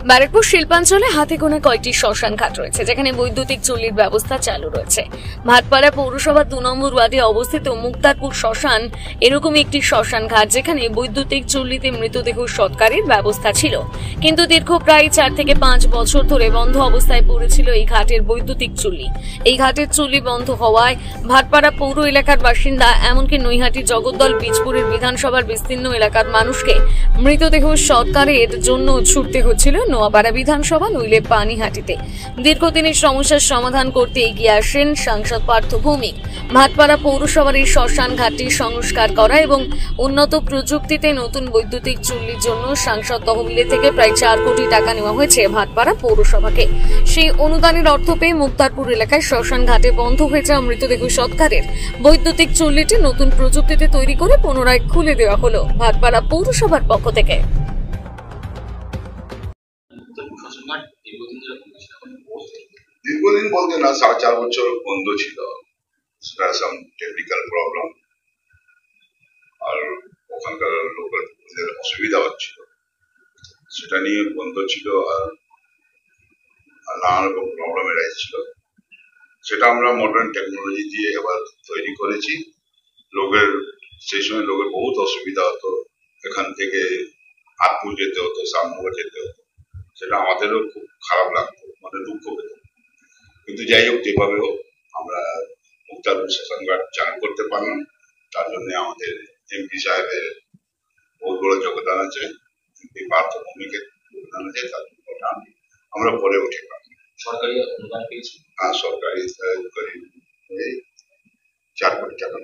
ব্যারাকপুর শিল্পাঞ্চলে হাতে গোনা কয়েকটি শ্মশান ঘাট রয়েছে, যেখানে বৈদ্যুতিক চুল্লির ব্যবস্থা চালু রয়েছে। ভাটপাড়া পৌরসভা 2 নম্বর ওয়ার্ডে অবস্থিত মুক্তারপুর শ্মশান এরকমই একটি শ্মশান ঘাট, যেখানে বৈদ্যুতিক চুল্লিতে মৃতদেহ সৎকারের ব্যবস্থা ছিল। কিন্তু দীর্ঘ প্রায় 4 থেকে 5 বছর ধরে বন্ধ অবস্থায় পড়েছিল এই ঘাটের বৈদ্যুতিক চুল্লি। এই ঘাটের চুল্লি বন্ধ হওয়ায় ভাটপাড়া পৌর এলাকার বাসিন্দা, এমনকি নৈহাটি জগদ্দল বীজপুরের বিধানসভার বিস্তীর্ণ এলাকার মানুষকে মৃতদেহ সৎকারের জন্য ছুটতে হচ্ছিল নোয়াপাড়া বিধানসভা নইলে পানিহাটিতে। দীর্ঘদিনের সমস্যার সমাধান করতে এগিয়ে আসেন সাংসদ পার্থ ভৌমিক। ভাটপাড়া পৌরসভার এই শ্মশান ঘাটটি সংস্কার করা এবং উন্নত প্রযুক্তিতে নতুন বৈদ্যুতিক চুল্লির জন্য সাংসদ তহবিলে থেকে প্রায় 4 কোটি টাকা নেওয়া হয়েছে ভাটপাড়া পৌরসভাকে। সেই অনুদানের অর্থ পেয়ে মুক্তারপুর এলাকায় শ্মশান ঘাটে বন্ধ হয়ে যাওয়া মৃতদেহ সৎকারের বৈদ্যুতিক চুল্লিটি নতুন প্রযুক্তিতে তৈরি করে পুনরায় খুলে দেওয়া হলো ভাটপাড়া পৌরসভার পক্ষ থেকে। দীর্ঘদিন বলতে না, 4.5 বছর বন্ধ ছিল। সেটা সাম টেকনিক্যাল প্রবলেম, আর ওখানকার লোকের অসুবিধা হচ্ছিল, সেটা নিয়ে বন্ধ ছিল। আর নানা রকম প্রবলেম এসেছিল, সেটা আমরা মডার্ন টেকনোলজি দিয়ে এবার তৈরি করেছি। লোকের সেই সময় বহুত অসুবিধা হতো, এখান থেকে হাতপুর যেতে হতো, সামনে যেতে হতো, সেটা আমাদেরও খুব খারাপ লাগতো, মানে দুঃখ পেত। কিন্তু যাই হোক, যেভাবে হোক আমরা মুক্তারপুর শ্মশান ঘাট চালু করতে পারলাম, তার জন্য আমাদের এমপি সাহেবের বহুত বড় যোগদান আছে, এমপি পার্থ ভৌমিকের যোগদান আছে। তার আমরা পরে উঠে পারলাম। সরকারি অনুদান পেয়েছি। হ্যাঁ, সরকারি 4 কোটি টাকা।